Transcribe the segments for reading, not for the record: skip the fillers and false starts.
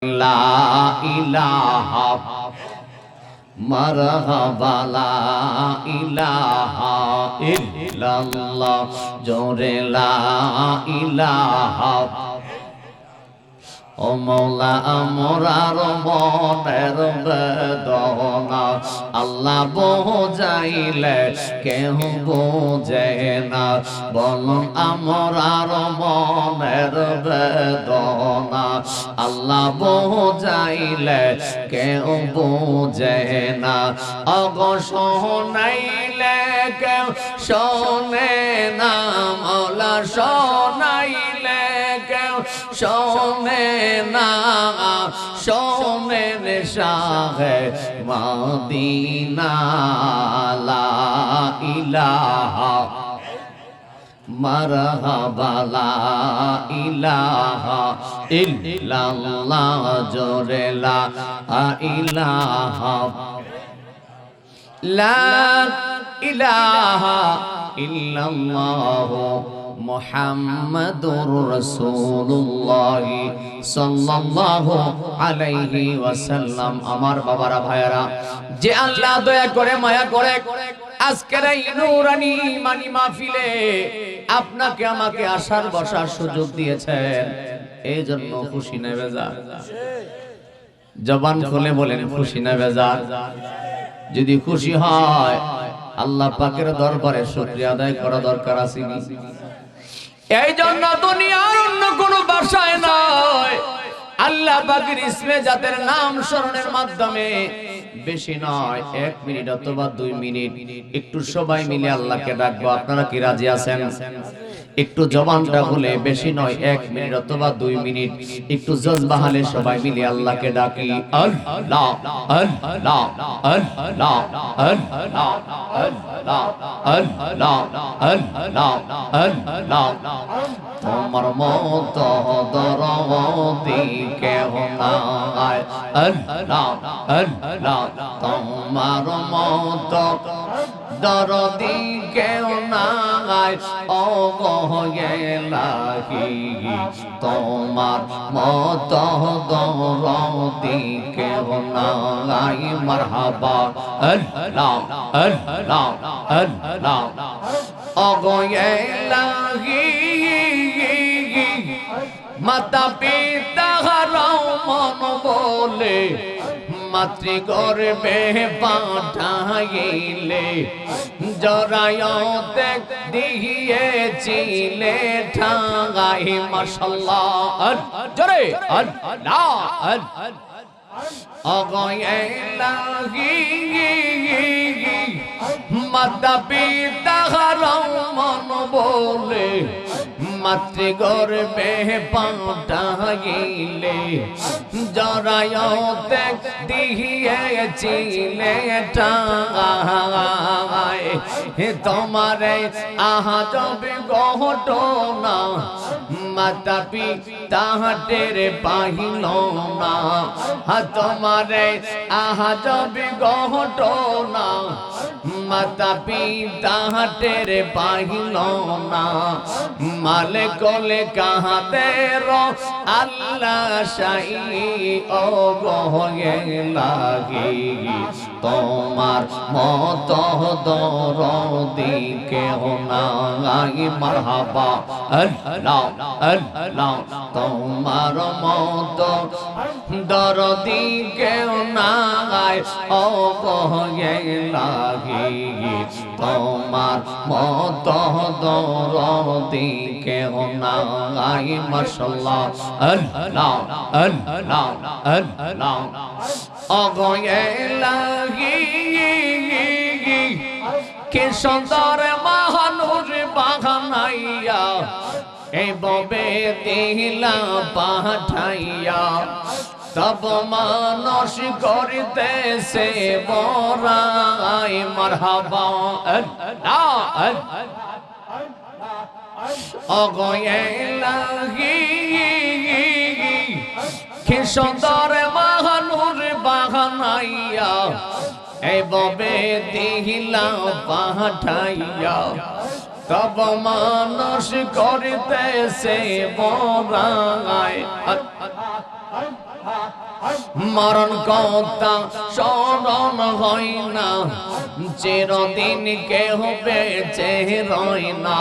লা ইলাহা মারহাবা লা ইলাহা ইল্লাল্লাহ জোরে লা ইলাহা ও মওলা আমরার মনের বেদনা আল্লাহ বোঝাইলে কেহ বোঝে না বলুন আমরার মনের বেদনা আল্লাহ বোঝাইলে কেহ বোঝে না অগশনাইলে কেউ শোনে না মওলা শোনাইলে কেউ শোনে না শোনেন শাহে মদিনা লা ইলাহা মারহাবা লা ইলাহা ইল্লাল্লাহ জোরে লা ইলাহা লা ইলাহা ইল্লাল্লাহ মুহাম্মাদুর রাসূলুল্লাহ সাল্লাল্লাহু আলাইহি ওয়াসাল্লাম। আমার বাবারা ভাইয়ারা, যে আল্লাহ দয়া করে মায়া করে আজকের এই নূরানি মানি মাহফিলে আপনাকে আমাকে আসার বসার সুযোগ দিয়েছেন, এই জন্য খুশি না বেজার? জবান খুলে বলেন খুশি না বেজার? যদি খুশি হয় আল্লাহ পাকের দরবারে শুকরিয়া আদায় করা দরকার আছে। এই জন্য দুনিয়ার অন্য কোনো ভাষায় নয়, আল্লাহ পাকের ইসমে জাতের নাম স্মরণের মাধ্যমে বেশি নয় 1 মিনিট অথবা 2 মিনিট একটু সবাই মিলে আল্লাহকে ডাকবো। আপনারা কি রাজি আছেন? একটু জবানটা খুলে, বেশি নয় 1 মিনিট অথবা 2 মিনিট একটু জজবাহালে সবাই মিলে আল্লাহকে ডাকি। আল্লাহ আল্লাহ আল্লাহ আল্লাহ আল্লাহ আল্লাহ আল্লাহ আল্লাহ তোমার মতো দরদি কেহ নাই, আল্লাহ আল্লাহ তোমার মতো দরদি কেউ নাই, ও গেলাহি তোমার মতো দরদি কেউ নাই। মারহাবা আল্লাহ আল্লাহ আল্লাহ ও গেলাহি মাতা পিতা হারাও মন বলে মাতৃগর্ভে পাঠাইলে জরায়তে দিয়েছিলে ঠাঙাই। মাশাআল্লাহ জোরে আল্লাহ অগয়েলাহি মাতা পিতা হারাও মন বলে মাতৃগর্ভে পাঠাইলে জরায়তে দিয়েছিলে ঠাঙাই। তোমারে আজব ঘটনা মাতা পিতা টের পাইল না, তোমারে আজব ঘটনা মাতা পিতা টের পাইল না। মালে কোলে কাহাতের আল্লাহ শাহী ও গেলাহি তোমার মতো দরদি কেহ নাই। মারহাবা আল্লাহ আল্লাহ তোমার মতো দরদি কেউ নাই, ও গেলাহি তোমার মতো দরদি কেহ নাই। মাশাআল্লাহ আল্লাহ আল্লাহ আল্লাহ ও গেলাহি কি সুন্দর মহানুর বাগানাইয়া এই ববে দিলা পাঠাইয়া তব মানুষ করিতেছে বড়াই। মারহাবা আল্লাহ অগয়েলাহি কি সুন্দর মহানুর বাগানাইয়া এই ববে দিলা পাঠাইয়া তব মানুষ করিতেছে বড়াই। মরণ কথা স্মরণ হয় না, চিরদিন কেহ বেঁচে রয় না।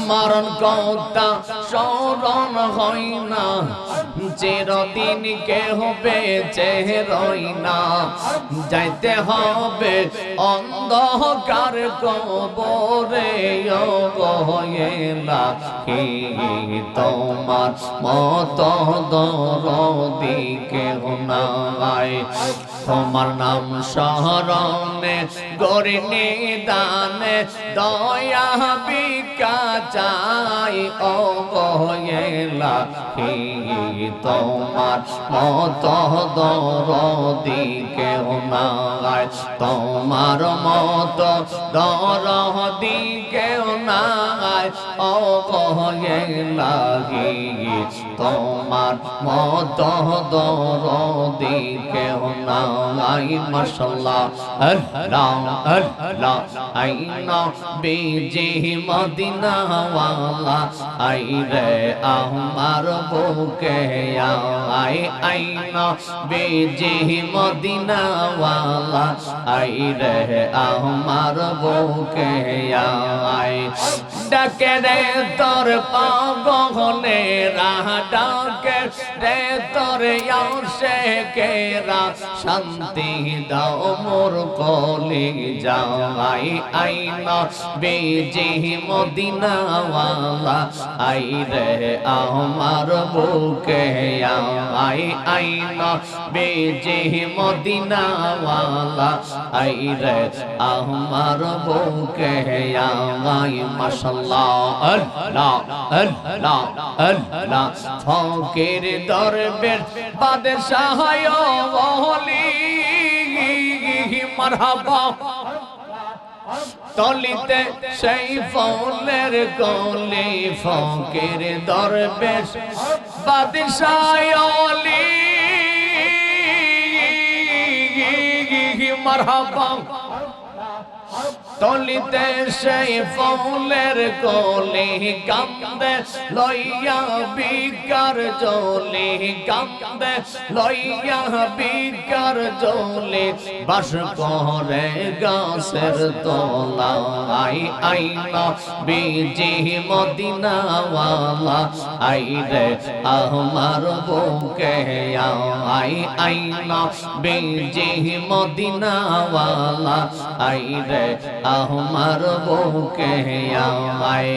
মরণ কথা স্মরণ হয় না, চিরদিন কেহ বেঁচে রয় না। যাইতে হবে অন্ধকার কবরে গয়েলা হে তোমার মত দরদি কেহ নাই। তোমার নাম স্মরণে গরি নিদানে দয়া ভিক্ষা চাই ও গয়েলা হে তোমার মত দরদি কেহ নাই। তোমার মত দরদি কেহ নাই ও গয়েলা হে তোমার মত দরদি কেহ নাই। মাশাআল্লাহ আল্লাহ আল্লাহ আইনা বেজে মদিনা ওয়ালা আই রে আমার বুকে আই আইনা বেজে মদিনা ওয়ালা আই রে আমার বুকে আই। ডাকে রে তোর পাগলে রাহ ডাকে রে তোর আশে কেরা শান্তি দাও মোর কলি যাই আইনা বেজে মদিনা ওয়ালা আই রে আমার বুকে আই আইনা বেজে মদিনা ওয়ালা আই রে আমার বুকে আই। মাশাআল্লাহ আল্লাহ আল্লাহ আল্লাহ ফকির দরবেশ বাদশাহ ওলি মারহাবা তলিতে সেই ফুলের কলি ফকির দরবেশ বাদশাহ ওলি মারহাবা তলিতে সেই ফুলের কলি কান্দে লইয়া বিকার জলি কান্দে লইয়া বিকার জলি বাস করে গাছের তলায় আইনা বেজে মদিনা ওয়ালা আই রে আমার বুকে আই আইনা বেজে মদিনা ওয়ালা আই রে আমার বুকে আই।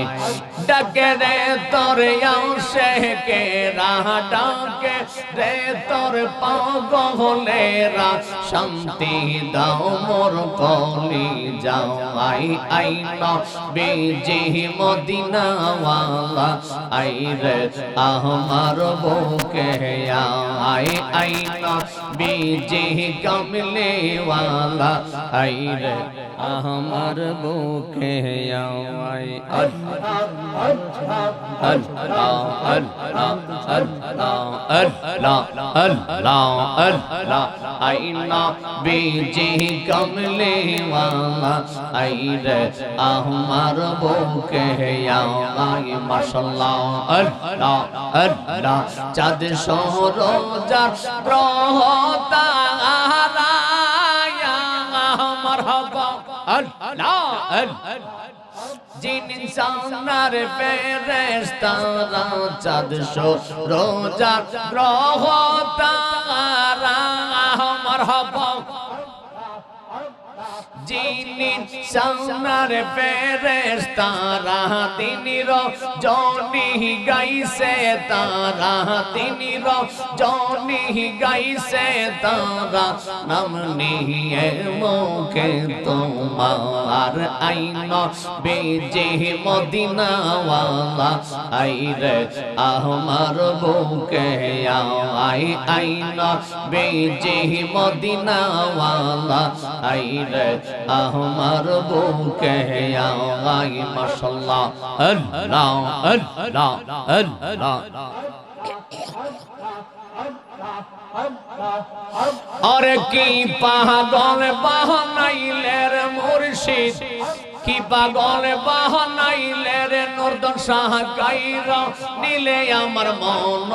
ডাকে রে তোর আশে কেরা ডাকে রে তোর পাগলেরা শান্তি দাও মোর কলি যাই আইনা বেজে মদিনা ওয়ালা আই রে আমার বুকে আই আইনা বেজে কামলে ওয়ালা আই রে আমার বুকে আই। আল্লাহ আল্লাহ আল্লাহ আল্লাহ আল্লাহ আল্লাহ আইনা বেজে কমলে ওয়ালা আই রে আমার বুকে আই। মাশাআল্লাহ আল্লাহ আল্লাহ চাঁদ সরোজার গ্রহ তারা মারহাবা আল্লাহ জিন ইনসানার ফেরেশতারা চাঁদ সরোজার গ্রহ তারা মারহাবা জিন ইনসানার ফেরেশতারা তিনির জনি গাইছে তারা তিনির জনি গাইছে তারা নাম নিয়ে মুখে তোমার আইনা বেজে মদিনা ওয়ালা আই রে আমার বুকে আই আইনা বেজে মদিনা ওয়ালা আই রে আমার বুকে আই। মাশাআল্লাহ আল্লাহ আল্লাহ আল্লাহ আরে কি পাগল বানাইলে রে মুর্শিদ কি পাগল বানাইলে রে নূরদন শাহ গাইরা নিলে আমার মন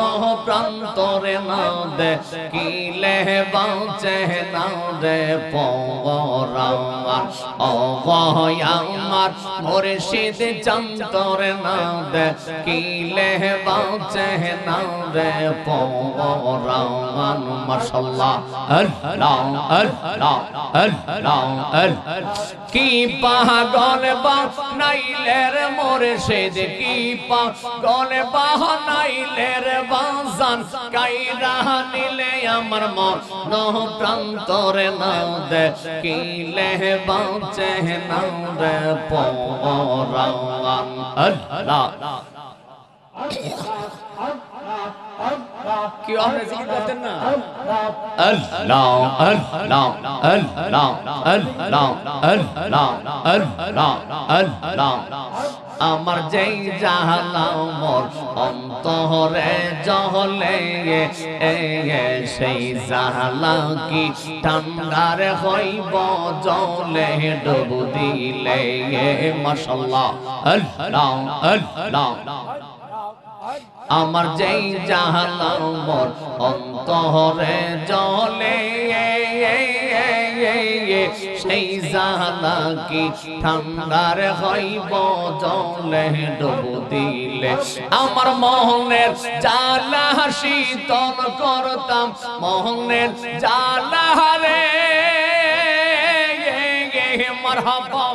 প্রান্তরে না দে কিলে বাঁচে না রে পরাণ অগয় আমার মুর্শিদ চন্তরে না দে কিলে বাঁচে না রে পরাণ মাশাআল্লাহ আল্লাহ আল্লাহ আল্লাহ আল্লাহ কি পাগল বানাইলে রে মুর্শিদ কি পাগল বানাইলে রে বাজান কাইরা নিলে আমার মন প্রান্তরে না দে কিলে বাঁচে না রে পরাণ আল্লাহ কি আপনি জিকির করতেন না আল্লাহ আল্লাহ আল্লাহ আল্লাহ আল্লাহ আল্লাহ আল্লাহ আমার যেই জাহালা মোর অন্তরে জহলে সেই জাহালা কি ঠান্ডার হইব জলে ডুব দিলে মাশাআল্লাহ আল্লাহ আল্লাহ আমার যেই জাহালা মোর অন্তরে জলে সেই জাহালা কি ঠান্ডার হইব জলে ডুব দিলে আমার মোহনের জ্বালা শীতল করতাম মোহনের জ্বালা রে মারহাবা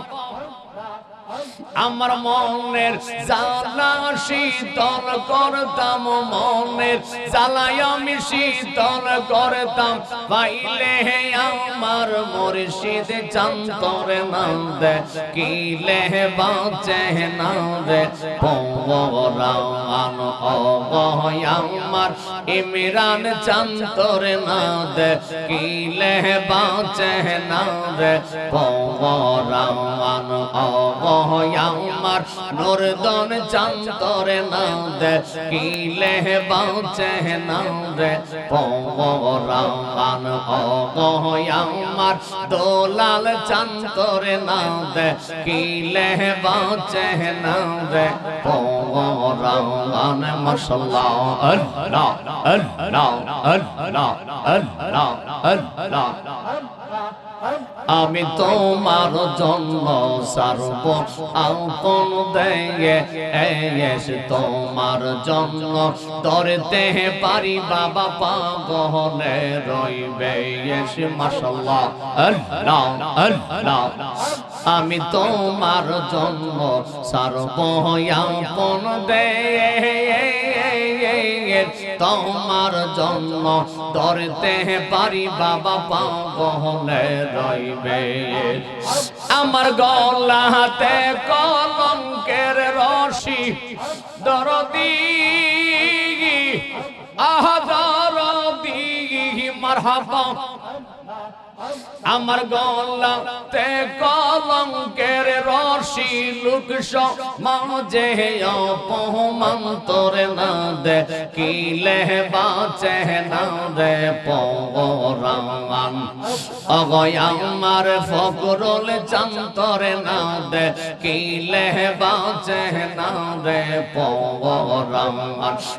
আমার মনের জ্বালা শীতল করতাম মনের জ্বালায় আমি শীতল করতাম পাইলে আমার মুর্শিদ চন্তরে না দে কিলে বাঁচে না রে পরাণ অগয় আমার ইমরান চন্তরে না দে কিলে বাঁচে না রে পরাণ অগয় আমার নূরদন চন্তরে না দে কিলে বাঁচে না রে পরাণ অগয় আমার দোলাল চন্তরে না দে কিলে বাঁচে না রে পরাণ মাশাআল্লাহ আল্লাহ আল্লাহ আল্লাহ আল্লাহ আল্লাহ আমি তোমার জন্য সারব আপন দেয়ে তোমার জন্য ধরতে পারি বাবা পাগলে রইবে মাশাআল্লাহ আল্লাহ আল্লাহ আমি তোমার জন্য সারব আপন দেয়ে তোমার জন্য ধরতে পারি বাবা পাগলে রইবে আমার গলাতে কলঙ্কের রশি দরদি আহা দরদি মারহাবা আমার গলাতে কলঙ্কের রশি লুকশ মাঝে অপমান তোরে না দে কিলে বাঁচে না রে পরাণ অগয় আমার ফকরুল চন্তরে না দে কিলে বাঁচে না রে পরাণ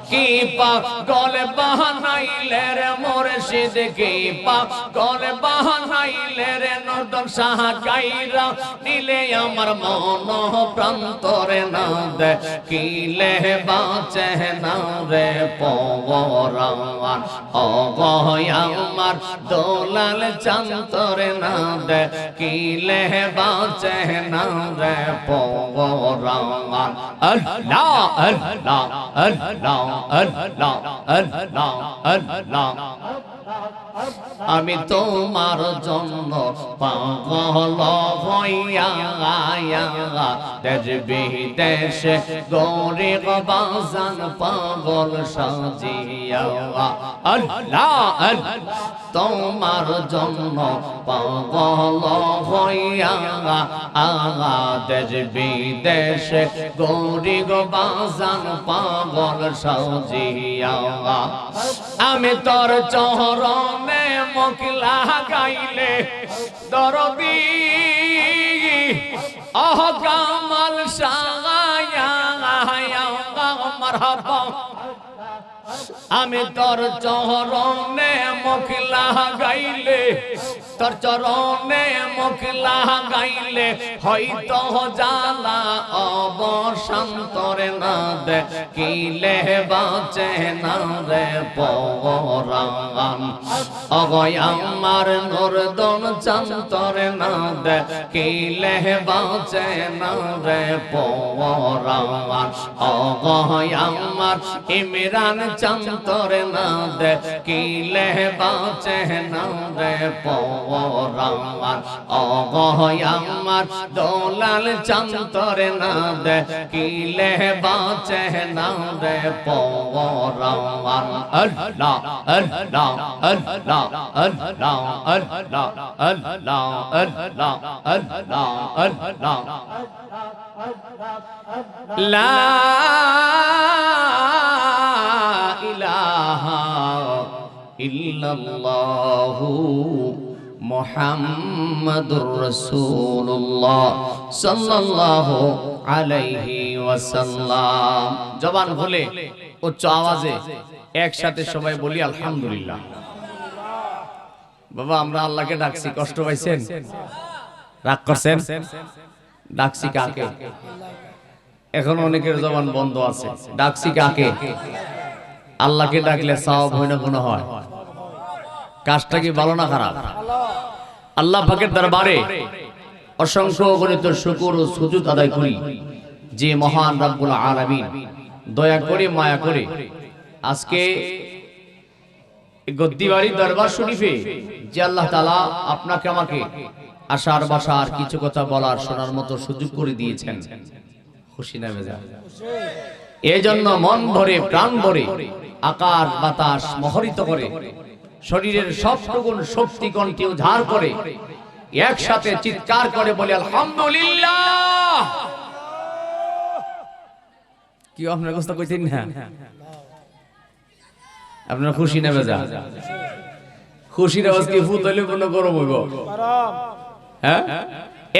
কি পাগল বানাইলে রে মুর্শিদ কি পাগল বানাইলে রে নূরদন শাহ গাইরা নিলে আমার মন প্রান্তরে না দে কিলে বাঁচে না রে পরাণ অগয় আমার দোলাল চন্তরে না দে কিলে বাঁচে না রে পরাণ আল্লাহ আল্লাহ আল্লাহ আল্লাহ আল্লাহ আল্লাহ আমি তোমার জন্য পাগল হইয়া দেশ বিদেশে গরিব বাজান পাগল সাজিয়া আল্লাহ তোমার জন্য পাগল হইয়া দেশ বিদেশে গরিব বাজান পাগল সাজিয়া আমি তোর চরণে মকিলা গাইলে দরদি আহ কামাল সায়া মারহাবা আমি তোর চরণে মুখ লাগাইলে তোর চরণে মুখ লাগাইলে হয়তো জালা অবসান্তরে না দেখিলে বাঁচে না রে পরাণ অগয় আমার নরদন চন্তরে না দেখিলে বাঁচে না রে পরাণ অগয় আমার ইমরান চন্তরে না দেখিলে বাঁচে না রে পরাণ অগয় আমার দোলাল চন্তরে না দেখিলে বাঁচে না রে পরাণ আল্লাহ আল্লাহ আল্লাহ আল্লাহ আল্লাহ আল্লাহ আল্লাহ আল্লাহ আল্লাহ লা ইলাহা ইল্লাল্লাহু মুহাম্মাদুর রাসূলুল্লাহ সাল্লাল্লাহু আলাইহি ওয়াসাল্লাম। জবান খুলে উচ্চ আওয়াজে একসাথে সবাই বলি আলহামদুলিল্লাহ। বাবা আমরা আল্লাহকে ডাকছি, কষ্ট পাইছেন? রাগ করছেন? ডাকছি কাকে? এখন অনেকের জবান বন্ধ আছে। ডাকছি কাকে? আল্লাহকে ডাকলে সওয়াব হয় না গুনাহ হয়? কাজটা কি ভালো না খারাপ? আল্লাহ পাকের দরবারে অসংখ্য অগণিত শুকর ও সুজুদ আদায় করি যে মহান রব্বুল আলামিন দয়া করে মায়া করে আজকে গদ্দিবাড়ি দরবার শরীফে যে আল্লাহ তাআলা আপনাকে আমাকে আশার বাসার কিছু কথা বলার শোনার মতো সুযোগ করে দিয়েছেন, খুশি না বেজার? এই জন্য মন ভরে প্রাণ ভরে আকাশ বাতাস মোহরিত করে শরীরের সবটুকুন শক্তি কণ্ঠে উদ্ধার করে একসাথে চিৎকার করে বলে আলহামদুলিল্লাহ। কি আপনার কথা কইতেন না? আপনার খুশি না বেজার? খুশির আওয়াজ কি ফুট হইলে কোনো গরম হইব? হ্যাঁ,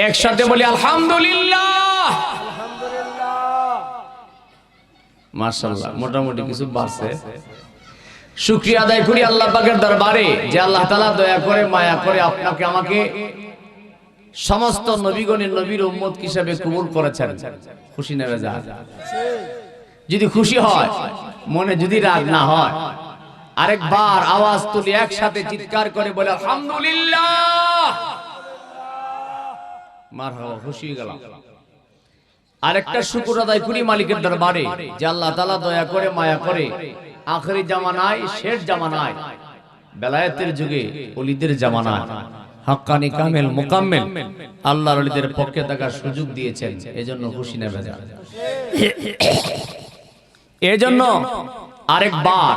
একসাথে বলি আলহামদুলিল্লাহ। মাশাআল্লাহ, মোটামুটি কিছু বাড়ছে। শুকরিয়া আদায় করি আল্লাহ পাকের দরবারে যে আল্লাহ তাআলা দয়া করে মায়া করে আপনাকে আমাকে সমস্ত নবীগণের নবীর উম্মত হিসেবে কবুল করেছেন। খুশি না বেজার? যদি খুশি হয়, মনে যদি রাগ না হয়, আরেকবার আওয়াজ তুলে একসাথে চিৎকার করে বলে আলহামদুলিল্লাহ। মারহাবা, খুশি হয়ে গেলাম। আরেকটা শুকর আদায় করি মালিকের দরবারে যে আল্লাহ তাআলা দয়া করে মায়া করে আখেরি জামানায়, শেষ জামানায়, বেলায়েতের যুগে, ওলিদের জামানায় হাক্কানি কামেল মুকাম্মেল আল্লাহর ওলিদের পক্ষে থাকার সুযোগ দিয়েছেন। এজন্য খুশি না বেজার? এজন্য আরেকবার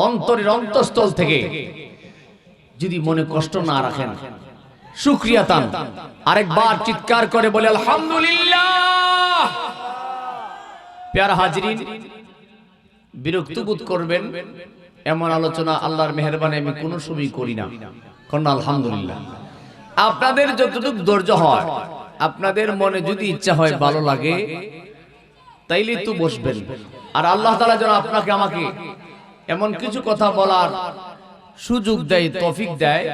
অন্তরের অন্তঃস্থল থেকে যদি মনে কষ্ট না রাখেন, শুকরিয়া তান, আরেকবার চিৎকার করে বলে আলহামদুলিল্লাহ। প্যারা হাজরিন, বিরক্ত বোধ করবেন এমন আলোচনা আল্লাহর মেহেরবানি আমি কোনো সময় করি না। কোন আলহামদুলিল্লাহ। আপনাদের যতটুকু ধৈর্য হয়, আপনাদের মনে যদি ইচ্ছা হয়, ভালো লাগে, তাইলে তো বসবেন। আর আল্লাহ তাআলা যেন আপনাকে আমাকে এমন কিছু কথা বলার সুযোগ দেয়, তৌফিক দেয়,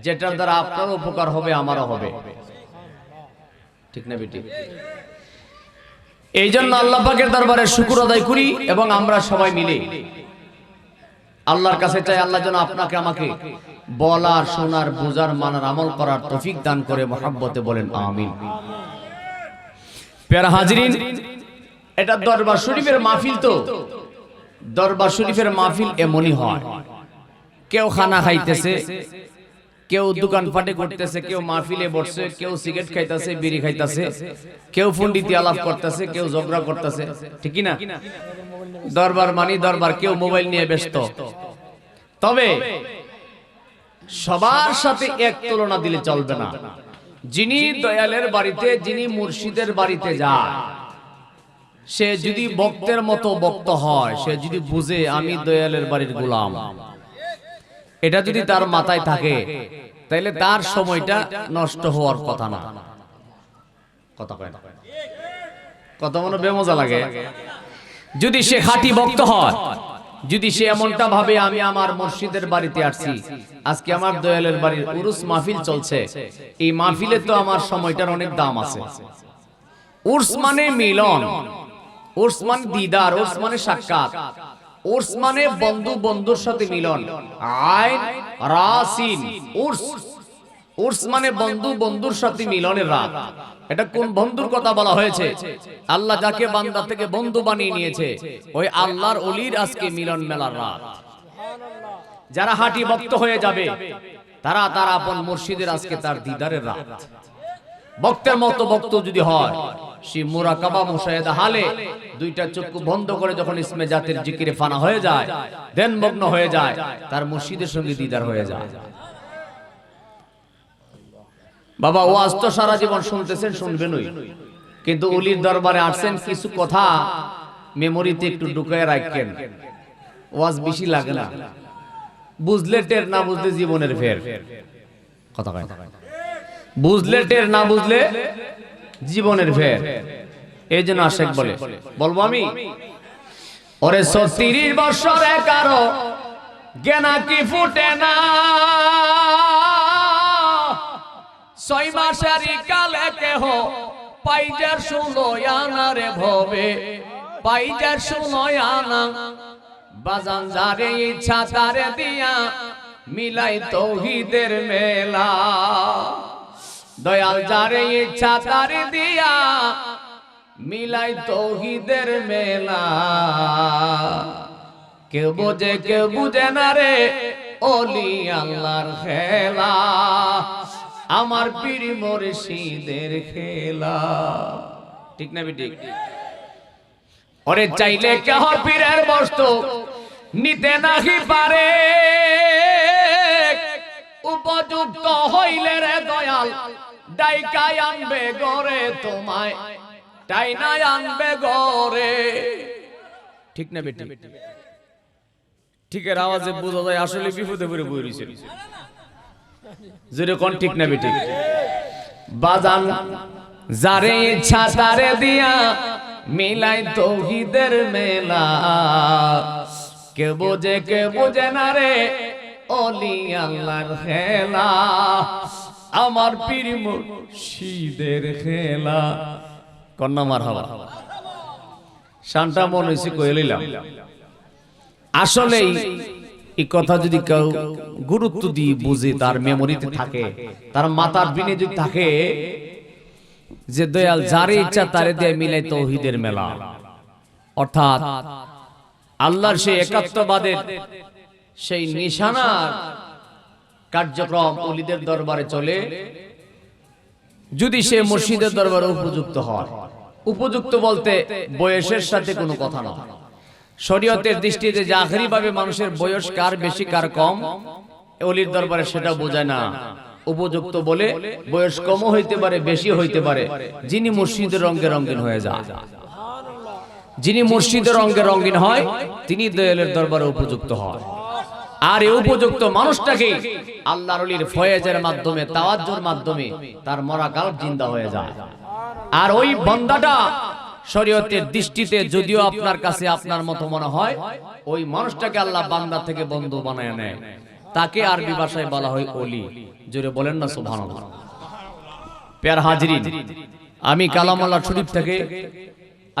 যেটার দ্বারা আপনারও উপকার হবে, আমারও হবে। ঠিক না বেটি? এই জন্য আল্লাহ পাকের দরবারে শুকর আদায় করি এবং আমরা সবাই মিলে আল্লাহর কাছে চাই আল্লাহ যেন আপনাকে আমাকে বলার, শোনার, বোঝার, মানার, আমল করার তৌফিক দান করে। মহব্বতে বলেন আমিন। প্যারা হাজরিন, এটা দরবার শরীফের মাহফিল। তো দরবার শরীফের মাহফিল এমনই হয়, কেউ খানা খাইতেছে, কেউ দোকান পাটে করতেছে, কেউ মাহফিলে বসছে, কেউ সিগারেট খাইতেছে, বিড়ি খাইতেছে, কেউ পণ্ডিতি আলাপ করতেছে, কেউ ঝগড়া করতেছে, ঠিক না? দরবার মানি দরবার, কেউ মোবাইল নিয়ে ব্যস্ত। তবে সবার সাথে এক তুলনা দিলে চলবে না। যিনি দয়ালের বাড়িতে, যিনি মুর্শিদের বাড়িতে যায়, সে যদি ভক্তের মতো ভক্ত হয়, সে যদি বুঝে আমি দয়ালের বাড়ির গোলাম, এটা যদি তার মাথায় থাকে, তাইলে তার সময়টা নষ্ট হওয়ার কথা না। কথা কয় না? কথা মনে বেমজা লাগে। যদি সে খাঁটি ভক্ত হয়, যদি সে এমনটা ভাবে আমি আমার মুর্শিদের বাড়িতে আসছি, আজকে আমার দয়ালের বাড়ির উরুস মাহফিল চলছে, এই মাহফিলে তো আমার সময়টার অনেক দাম আছে। উরস মানে মিলন, উরস মানে দিদার, উরস মানে সাক্ষাৎ, উরস মানে বন্ধু বন্ধুর সাথে মিলন। আইন রাসিন উরস, উরস মানে বন্ধু বন্ধুর সাথে মিলনের রাত। এটা কোন বন্ধুর কথা বলা হয়েছে? আল্লাহ যাকে বান্দা থেকে বন্ধু বানিয়ে নিয়েছে, ওই আল্লাহর ওলির আজকে মিলন মেলার রাত। যারা হাঁটি ভক্ত হয়ে যাবে তারা তার আপন মুর্শিদের আজকে তার দিদারের রাত। ভক্তের মতো ভক্ত যদি হয়, সে মুরাকাবা মুশাহিদা হালে দুইটা চক্ষু বন্ধ করে যখন ইসমে জাতের জিকিরে ফানা হয়ে যায়, ধ্যানমগ্ন হয়ে যায়, তার মুর্শিদের সঙ্গে দিদার হয়ে যায়। বাবা ওয়াজ তো সারা জীবন শুনতেছেন, শুনবেনই, কিন্তু ওলির দরবারে আসছেন, কিছু কথা মেমোরিতে একটু ঢুকায় রাখেন। ওয়াজ বেশি লাগে না, বুঝলে টের, না বুঝলে জীবনের ফের। কথা কয়, বুঝলে টের, না বুঝলে জীবনের ফের। এই জন্য আশেক বলে, বলবো আমি, ওরে ৩৬ বছরে কারো জ্ঞানা কি ফুটে না, ৬ মাসেরই কালে কেহ পাইজার শুনোয় আনা রে ভবে, পাইজার শুনোয় আনা, বাজান যারে ইচ্ছা তারে দিয়া মিলাই তৌহিদের মেলা, দয়াল যারে ইচ্ছা তারে দিয়া মিলাই তৌহিদের মেলা, কেউ বোঝে কেউ বুঝে না রে ওলি আল্লাহর খেলা, আমার পীর মুর্শিদের খেলা। ঠিক না বেঠিক? ওরে চাইলে কেহ পীরের বস্তু নিতে নাহি পারে, উপযুক্ত হইলে রে দয়াল ডাইকাই আনবে গরে, তোমায় টাইনাই আনবে গরে। ঠিক না বেঠিক? ঠিকের আওয়াজে বোঝা যায় আসলে বিপদে পড়ে বইরিছে। জোরে কোন ঠিক না বেঠিক? বাজান যারে ইচ্ছা তারে দিয়া মিলাই তৌহিদের মেলা, কে বোঝে কে বোঝে না রে ওলি আল্লাহর খেলা, আমার পীর মুর্শিদের খেলা। কন্যা মারহাবা। শানটা মন হইছে কই লইলাম। আসলেই এই কথা যদি কেউ গুরুত্ব দিয়ে বুঝে, তার মেমোরিতে থাকে, তার মাথার বিনে যদি থাকে যে দয়াল যারে ইচ্ছা তারে দিয়ে মিলাই তৌহিদের মেলা, অর্থাৎ আল্লাহর সেই একাত্মবাদের সেই নিশানার কার্যক্রম ওলিদের দরবারে চলে, যদি সে মুর্শিদের দরবারে উপযুক্ত হয়। উপযুক্ত বলতে বয়সের সাথে কোনো কথা না। শরীয়তের দৃষ্টিতে যে আখেরি ভাবে মানুষের বয়স কার বেশি কার কম, ওলির দরবারে সেটা বোঝায় না। উপযুক্ত বলে বয়স কমও হইতে পারে, বেশি হইতে পারে, যিনি মুর্শিদের রঙে রঙিন হয়ে যায়, যিনি মুর্শিদের রঙে রঙিন হয়, তিনি দয়ালের দরবারে উপযুক্ত হয়। আর এই উপযুক্ত মানুষটাকে আল্লাহর ওলির ফয়েজের মাধ্যমে, তাওয়াজ্জুর মাধ্যমে তার মরা কাল জিন্দা হয়ে যায়। আর ওই বান্দাটা শরীয়তের দৃষ্টিতে যদিও আপনার কাছে আপনার মতো মনে হয়, ওই মানুষটাকে আল্লাহ বান্দা থেকে বন্ধু বানায় নেয়, তাকে আরবি ভাষায় বলা হয় ওলি। জোরে বলেন না সুবহানাল্লাহ। প্যার হাজরিন, আমি কালামুল্লাহ শরীফ থেকে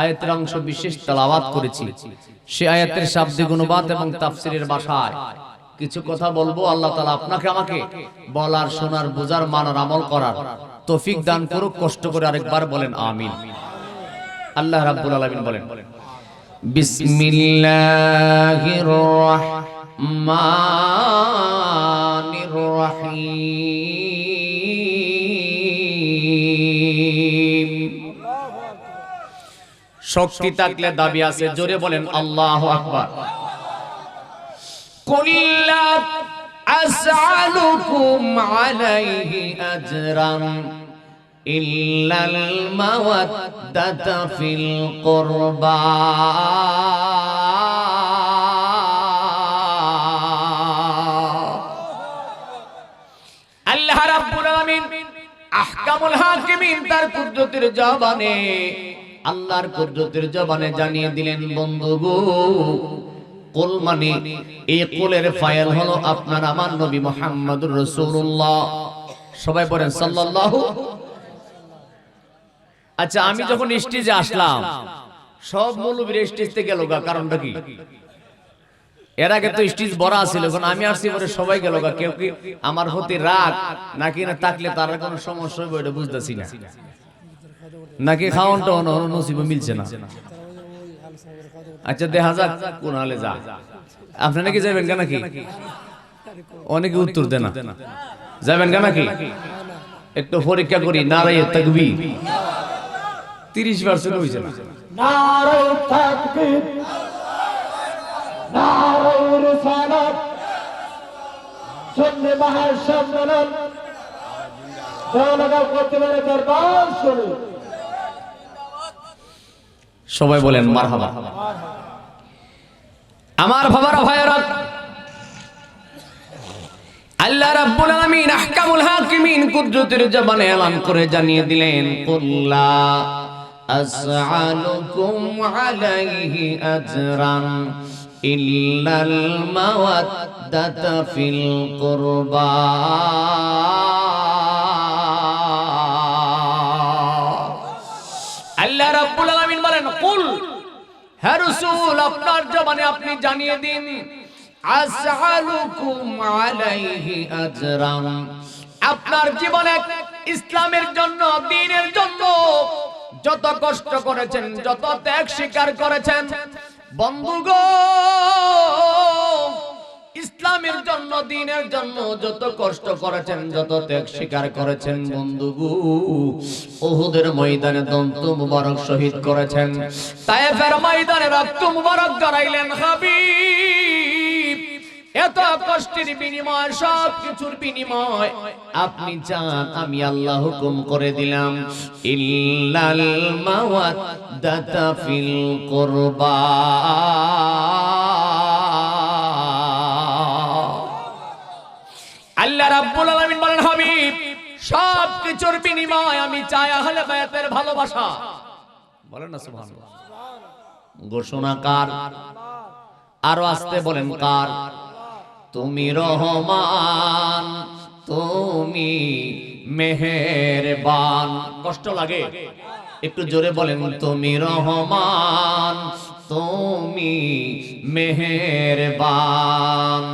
আয়াতের অংশ বিশেষ তেলাওয়াত করেছি। সে আয়াতের শাব্দিক অনুবাদ এবং তাফসীরের ভাষায় কিছু কথা বলবো। আল্লাহ তাআলা আপনাকে আমাকে বলার, শোনার, বোঝার, মানার, আমল করার তৌফিক দান করুক। কষ্ট করে আরেকবার বলেন আমিন। আল্লাহ রাব্বুল আলামিন বলেন, বিসমিল্লাহির রাহমানির রাহিম। শক্তি থাকলে দাবি আছে, জোরে বলেন আল্লাহু আকবার। কুল লা আসআলুকুম আলাইহি আজরান ইল্লাল মাওয়াদ্দাতা ফিল কুরবা। আল্লাহ রাব্বুল আলামিন আহকামুল হাকিমিন তার কুদরতের জবানে আল্লাহর কুদরতের জবানে জানিয়ে দিলেন, বন্ধু গো, কুল মানে এই কুলের ফাইল হলো আপনার আমার নবী মুহাম্মদুর রাসূলুল্লাহ। সবাই বলেন সাল্লাল্লাহু। আচ্ছা, আমি যখন স্টেজে আসলাম সব মৌলবীর স্টেজ থেকে গেল, কারণটা কি? এর আগে তো স্টেজ ভরা ছিল, এখন আমি আসছি পরে সবাই গেল। কেউ কি আমার প্রতি রাগ নাকি না থাকলে তার কোনো সমস্যা হবে এটা বুঝতেছি না, নাকি খাওয়ানটা নসিবে মিলছে না। আচ্ছা, দেখা যাক কোন হালে যা। আপনি নাকি যাবেন কেন? নাকি অনেকে উত্তর দেন না, যাবেন কেন? নাকি একটু পরীক্ষা করি। নারায়ে তাকবীর 30% হইছে না। নারায়ে তাকবীর, নারায়ে রিসালাত, সুন্নি মহাসম্মেলন, জনগণ প্রতিবারের দরবার শরীফ। সবাই বলেন মারহাবা। আমার বাবারা ভাইয়েরা, আল্লাহ রাব্বুল আলামিন আহকামুল হাকিমিন কুদরতের জবানে এলান করে জানিয়ে দিলেন, কুল্লা আসআলুকুম আলাইহি আজরান ইল্লাল মাওয়াদ্দাতা ফিল কুরবা। আল্লাহ রাব্বুল আলামিন বলেন, কুল, হে রাসূল, আপনার জবানে আপনি জানিয়ে দিন, আসআলুকুম আলাইহি আজরান, আপনার জীবনে ইসলামের জন্য, দ্বীনের জন্য যত কষ্ট করেছেন, যত ত্যাগ স্বীকার করেছেন, বন্ধুগো, ইসলামের জন্য, দ্বীনের জন্য যত কষ্ট করেছেন, যত ত্যাগ স্বীকার করেছেন, বন্ধুগো, উহুদের ময়দানে দন্ত মুবারক শহীদ করেছেন, তায়েফের ময়দানে রক্ত মুবারক গড়াইলেন। হাবিব, এত কষ্টের বিনিময়, সব কিছুর বিনিময় আপনি চান, আমি আল্লাহ হুকুম করে দিলাম, ইল্লাল মাওয়াদ্দাতা ফিল কুরবা। আল্লাহ রাব্বুল আলামিন বলেন, হাবিব, সব কিছুর বিনিময় আমি চাই আহলে বায়াতের ভালোবাসা। বলেন না সুবহানাল্লাহ। ঘোষণা কার? আরো আসতে বলেন কার? তুমি রহমান, তুমি মেহেরবান। কষ্ট লাগে? একটু জোরে বলেন, তুমি রহমান, তুমি মেহেরবান।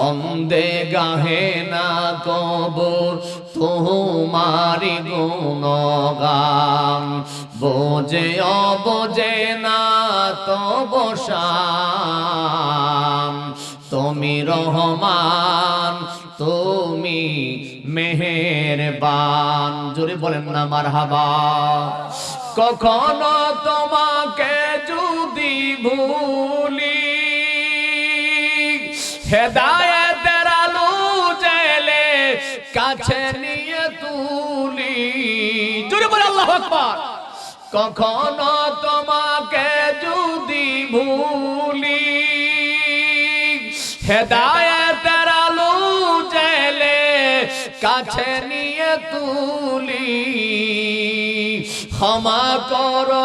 অন্ধে গাহে না কবর তোমারি গুণগান, বোঝে অবোঝে না তব শান। তুমি রহমান, তুমি মেহেরবান। জোরে বলেন না মারহাবা। কখনো তোমাকে যদি ভুলি, হেদায়েতের আলো জ্বেলে কাছে নিয়ে তুলি। জোরে বলে আল্লাহু আকবার। কখনো তোমাকে যদি ভুলি, হেদায়েতের আলো জ্বেলে কাছে নিয়ে তুলি। ক্ষমা করো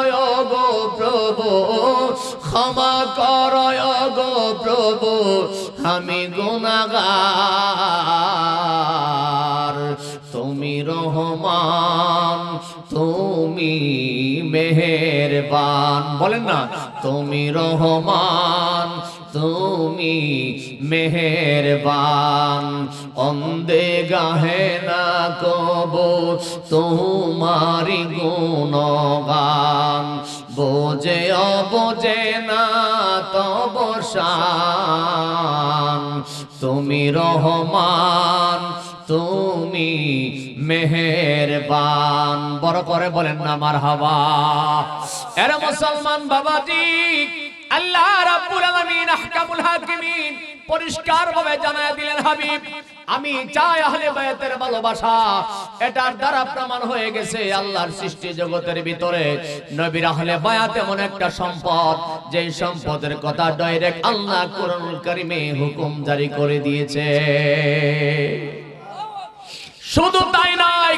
গো প্রভু, ক্ষমা করো গো প্রভু, আমি গুনাহগার। তুমি রহমান, তুমি মেহেরবান। বলেন না, তুমি রহমান, তুমি মেহেরবান। অন্ধে গাহে না কবর তোমারি গুণগান, বোঝে অবোঝে না তব শান। তুমি রহমান, তুমি মেহেরবান। বড় করে বলেন না মারহাবা। এরা মুসলমান বাবাজি, আল্লাহ রাব্বুল আলামিন আহকামুল হাকিমিন পরিষ্কার ভাবে জানায় দিলেন, হাবিব, আমি চাই আহলে বায়াতের ভালোবাসা। এটার দ্বারা প্রমাণ হয়ে গেছে আল্লাহর সৃষ্টি জগতের ভিতরে নবীর আহলে বায়াত এমন একটা সম্পদ, যে সম্পদের কথা ডাইরেক্ট আল্লাহ কোরআনুল কারীমে হুকুম জারি করে দিয়েছে। শুধু তাই নয়,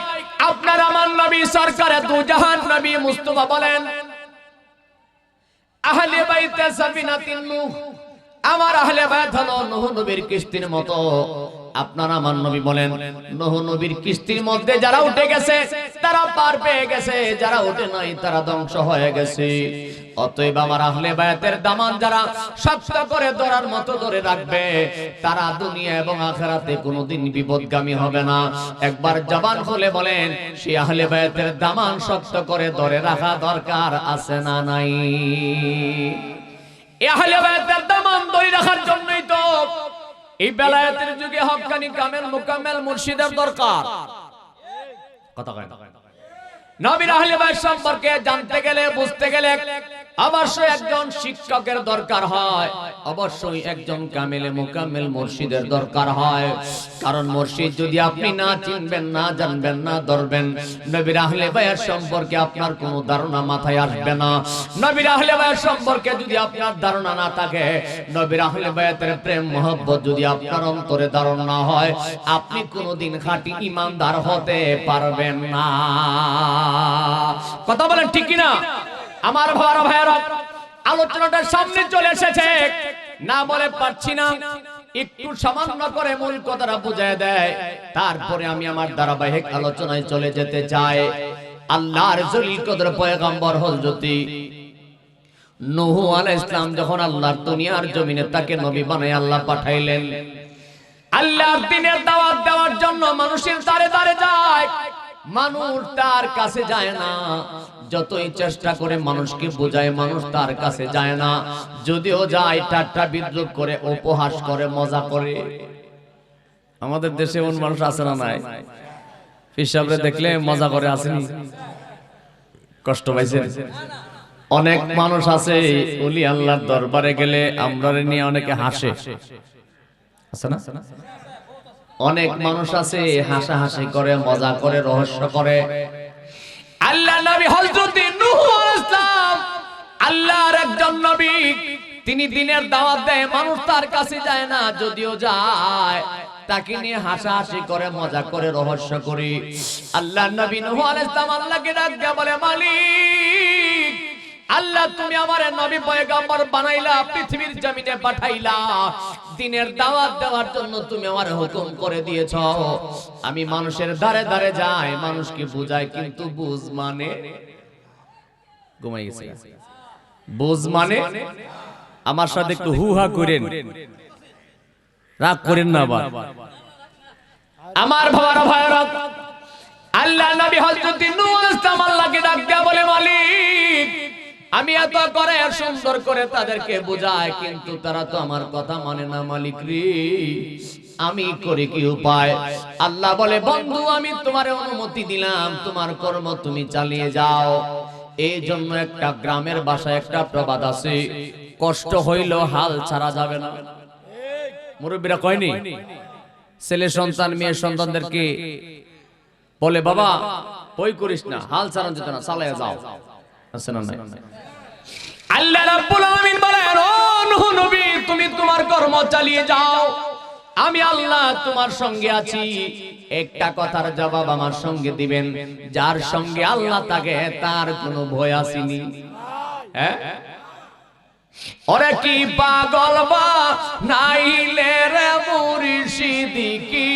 আপনার আমার নবী সরকারে দু জাহান নবী মুস্তাফা বলেন, আহলে বাইতে সাফিনাতিন নূহ, আমার আহলে বাইত হলো নূহ নবীর কিস্তির মতো। আপনারা আমার নবী বলেন নূহ নবীর কিস্তির মধ্যে যারা উঠে গেছে তারা পার পেয়ে গেছে, যারা উঠে নাই তারা ধ্বংস হয়ে গেছে। অতএব আমার আহলে বায়াতের দামান যারা শক্ত করে ধরার মতো ধরে রাখবে তারা দুনিয়া এবং আখিরাতে কোনোদিন বিপদগামী হবে না। একবার জবান খুলে বলেন সেই আহলে বায়াতের দামান শক্ত করে ধরে রাখা দরকার আছে না নাই? এই আহলে বায়াতের দামান ধরে রাখার জন্যই তো এই বেলায়েতের যুগে হক্কানি কামেল মুকাম্মেল মুর্শিদের দরকার। কথা কয় না? নবীর আহলে বাইত সম্পর্কে জানতে গেলে বুঝতে গেলে অবশ্যই একজন শিক্ষকের দরকার হয়, অবশ্যই একজন কামেলে মুকাম্মেল মুর্শিদের দরকার হয়। কারণ মুর্শিদ যদি আপনি না চিনবেন, না জানবেন, না ধরবেন, নবীর আহলে বাইত সম্পর্কে আপনার কোনো ধারণা মাথায় আসবে না। নবীর আহলে বাইত সম্পর্কে যদি আপনার ধারণা না থাকে, নবীর আহলে বাইতের প্রেম মহব্বত যদি আপনার অন্তরে ধারণা না হয়, আপনি কোনোদিন খাঁটি ঈমানদার হতে পারবেন না। কথা বলেন ঠিক কি না? আমার ভাইরা, আলোচনাটা সামনে চলে এসেছে, না বলে পারছি না, একটু সামান্য করে মূল কথাটা বুঝায় দেয়, তারপরে আমি আমার ধারাবাহিক আলোচনায় চলে যেতে চাই। আল্লাহর জলিল কদর পয়গম্বর হযরত নূহ আলাইহিস সালাম যখন আল্লাহর দুনিয়ার জমিনে তাকে নবী বানায় আল্লাহ পাঠাইলেন, আল্লাহর দ্বীনের দাওয়াত দেওয়ার জন্য মানুষের দ্বারে দ্বারে যায়, মানুষ তার কাছে যায় না। যতই চেষ্টা করে মানুষকে বোঝায়, মানুষ তার কাছে যায় না। যদিও যায় ঠাট্টা বিদ্রুপ করে, উপহাস করে, মজা করে। আমাদের দেশে এমন মানুষ আছে না নাই? হিসাবে দেখলে মজা করে, আসেনি? কষ্ট পাইছেন? অনেক মানুষ আছে ওলি আল্লাহর দরবারে গেলে আমরা নিয়ে অনেকে হাসে, আছে না? অনেক মানুষ আছে হাসাহাসি করে, মজা করে, রহস্য করে। আল্লাহ নবী হযরত নূহ আলাইহিস সালাম আল্লাহর একজন নবী, তিনি দ্বীনের দাওয়াত দেয়, মানুষ তার কাছে যায় না। যদিও যায় তাকে নিয়ে হাসাহাসি করে, মজা করে, রহস্য করে। আল্লাহ নবী নূহ আলাইহিস সালাম আল্লাহকে ডাক দিয়ে বলে, মালিক আল্লাহ, তুমি আমারে নবী পয়গম্বর বানাইলা, পৃথিবীর জমিনে পাঠাইলা, দ্বীনের দাওয়াত দেওয়ার জন্য তুমি আমারে হুকুম করে দিয়েছ। আমি মানুষের দ্বারে দ্বারে যাই, মানুষকে বুঝাই, কিন্তু বুঝ মানে ঘুমাই গেছে। বুঝ মানে আমার সাথে একটু হুহা করেন, রাগ করেন না। আবার আমার ভাইরা, আল্লাহ নবী হযরত নূহ আলাইহিস সালাম আল্লাহকে ডাক দিয়া বলে, মালিক আমি এত করে সুন্দর করে তাদেরকে বোঝাই, কিন্তু তারা তো আমার কথা মানে না। মালিক রে, আমি করি কি উপায়? আল্লাহ বলে, বন্ধু আমি তোমার অনুমতি দিলাম, তোমার কর্ম তুমি চালিয়ে যাও। এই জন্য একটা গ্রামের ভাষায় একটা প্রবাদ আছে, কষ্ট হইল হাল ছাড়া যাবে না। মুরব্বীরা কয়নি? ছেলে সন্তান মেয়ে সন্তানদেরকে বলে, বাবা ওই করিস না, হাল ছাড়া যেত না, চালিয়ে যাও। আছে না নাই? আল্লাহ রাব্বুল আলামিন বলেন, ও নূহ নবী, তুমি তোমার কর্ম চালিয়ে যাও, আমি আল্লাহ তোমার সঙ্গে আছি। একটা কথার জবাব আমার সঙ্গে দিবেন, যার সঙ্গে আল্লাহ থাকে তার কোনো ভয় আসেনি। হ্যাঁ, ওরে কি পাগল বা নাইলে রে মুর্শিদি, কি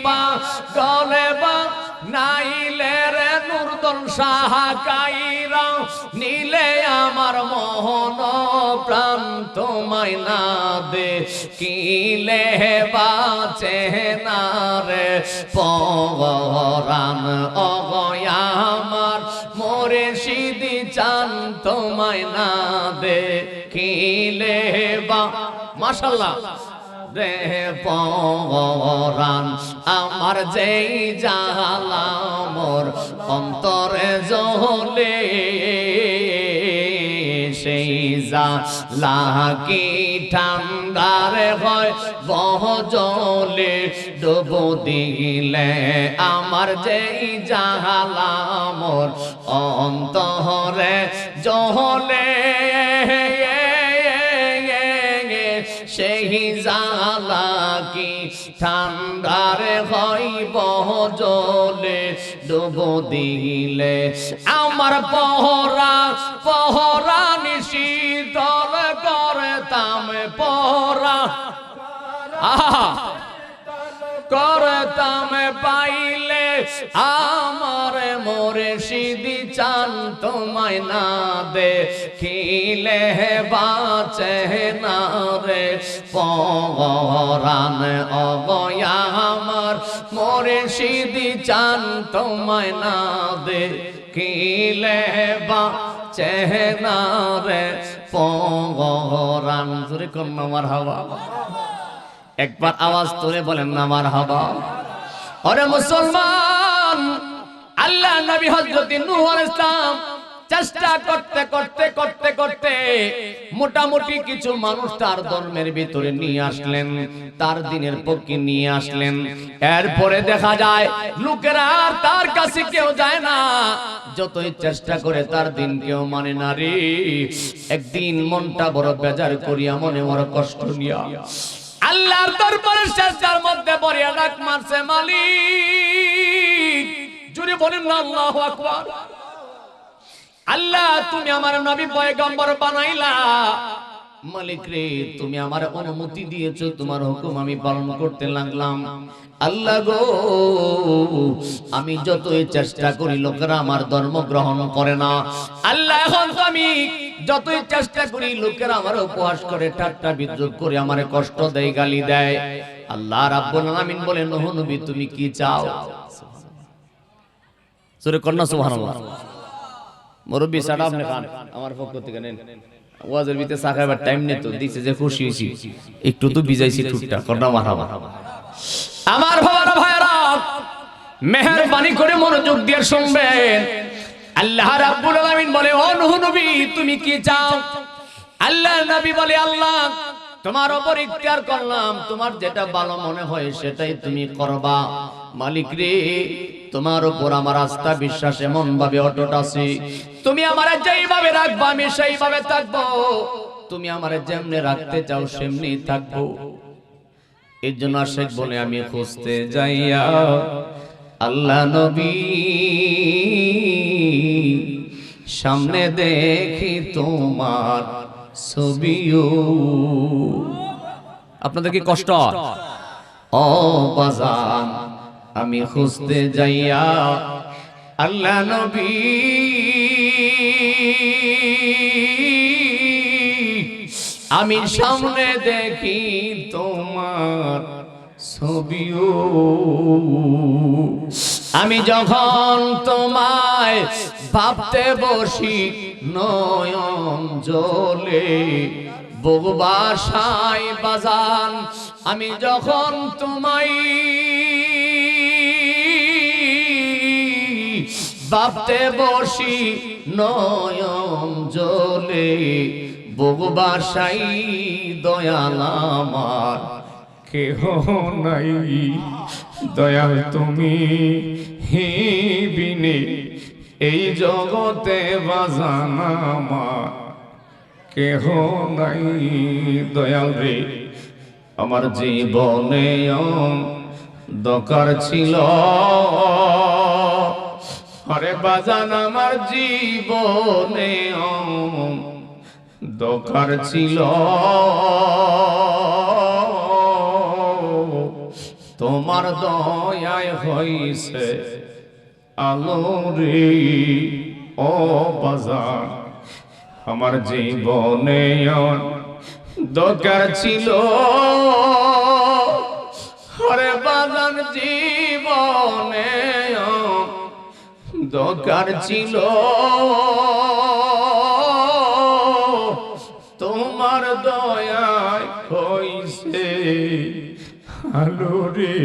পাগল বা নাইলে রে নুরদন সাহা কাইরা, নীলে আমার মোহন প্রাণ তোমায় না দেখিলে বাঁচে না রে পরাণ। অগয়া আমার মুর্শিদি চান তোমায় না দেখিলে বা, মাশাআল্লাহ রে পরাণ। আমার যেই জালা মোর অন্তরে জ্বলে, সেই জালা কি ঠান্ডারে হয় বহজলে ডুব দিলে। আমার যেই জালা মোর অন্তরে জ্বলে, সেই জালা কি ঠান্ডারে হইব জলে ডুব দিলে। আমার পহরা পহরা নিশীত আহা করতাম পাইলে আমার মুর্শিদি চান তোমায় না দেখিলে বাঁচে না রে পরাণ অগয়া আমার মুর্শিদি চান তোমায় না দেখিলে বাঁচে না রে পরাণ। জোরে কোন আমার হাওয়া একবার আওয়াজ তুলে বলেন না মারহাবা। ওরে মুসলমান, আল্লাহ নবী হযরত নূহ আলাইহিস সালাম চেষ্টা করতে করতে করতে করতে মোটামুটি কিছু মানুষ তার ধর্মের ভিতরে নিয়ে আসলেন, তার দিনের পক্ষে নিয়ে আসলেন। এরপরে দেখা যায় লোকেরা আর তার কাছে কেউ যায় না, যতই চেষ্টা করে তার দিন কেউ মানে না রে। একদিন মনটা বড় বেজার করিয়া মনে বড় কষ্ট নিয়া আল্লাহর দরবারে সেজদার মধ্যে পড়িয়া ডাক মারছে, মালিক। জোরে বলেন না আল্লাহু আকবার। আল্লাহ তুমি আমার নবী পয়গম্বর বানাইলা, মালিক রে তুমি আমার অনুমতি দিয়েছো, তোমার হুকুম আমি পালন করতে লাগলাম। আল্লাহ গো, আমি যতই চেষ্টা করি লোকেরা আমার ধর্ম গ্রহণ করে না। আল্লাহ এখন আমি যতই চেষ্টা করি লোকেরা আমার উপহাস করে, ঠাট্টা বিদ্রুপ করে আমার কষ্ট দেয়, গালি দেয়। আল্লাহ রাব্বুল আলামিন বলেন, নূহ নবী তুমি কি চাও? সূরা কন্যা সুবহানাল্লাহ। মুরব্বি সাহেব আপনি খান, আমার পক্ষ থেকে নেন। ওয়াজের ভিতরে চা খাবার টাইম নেই তো, দিছে যে খুশি হইছি, একটু তো ভিজাইছি ঠুটটা। কন্যা মারহাবা। আমার বাবারা ভাইরা মেহেরবানি করে মনোযোগ দিয়ে শুনবেন। আল্লাহ রাব্বুল আলামিন বলে, ও নূহ নবী তুমি কি চাও? আল্লাহ নবী বলে, আল্লাহ তোমার উপর ইখতিয়ার করলাম, তোমার যেটা ভালো মনে হয় সেটাই তুমি করবা। মালিক রে তোমার উপর আমার আস্থা বিশ্বাস এমন ভাবে অটুট আছে, তুমি আমারে যেইভাবে রাখবা আমি সেইভাবে থাকবো, তুমি আমারে যেমনে রাখতে চাও সেমনি থাকবো। এর জন্য আশেক বলে, আমি খুঁজতে যাইয়া আল্লাহ নবী সামনে দেখি তোমার ছবিও। আপনাদের কি কষ্ট? ও বাজান, আমি খুঁজতে যাইয়া আল্লাহ নবী আমি সামনে দেখি তোমার ছবিও। আমি যখন তোমায় ভাবতে বসি নয়ন জলে বুক বাসায় বাজান, আমি যখন তোমায় ভাবতে বসি নয়ন জলে বুক বাসাই দয়াল আমার কেহ নাই। দয়াল তুমি বিনে এই জগতে বাজান আমার কেহ নাই। দয়াল রে আমার জীবনে দরকার ছিল, আরে বাজান আমার জীবনে দরকার ছিল তোমার দয়ায় হইছে আলো রে। ও বাজান আমার জীবনে দরকার ছিল, আরে বাজান জীবনে দরকার ছিল তোমার দয়ায় হইছে আলো রে।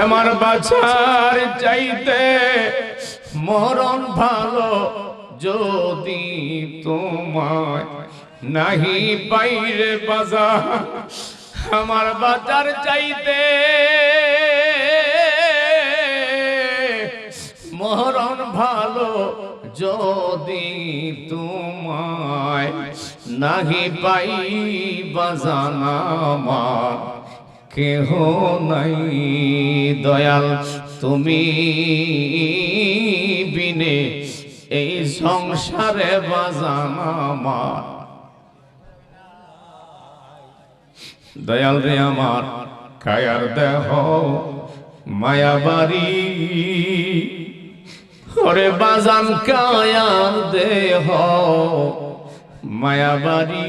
আমার বাছার চাইতে মরণ ভালো, যদি তোমায় নাহি পাইরে বাজার। আমার বাছার চাইতে মরণ ভালো, যদি তোমায় নাহি পাই বাজান আমার কেহ নাই। দয়াল তুমি বিনে এই সংসারে বাজান আমার দয়াল রে আমার কায়ার দেহ মায়াবাড়ি, ওরে বাজান কায়ার দেহ মায়াবাড়ি,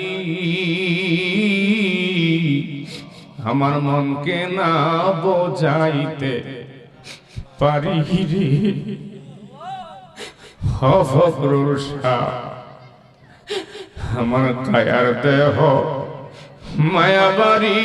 আমার মনকে না বোঝাইতে পারি রে। ফখরুল শাহ আমার কায়ার দেহ মায়াবাড়ি।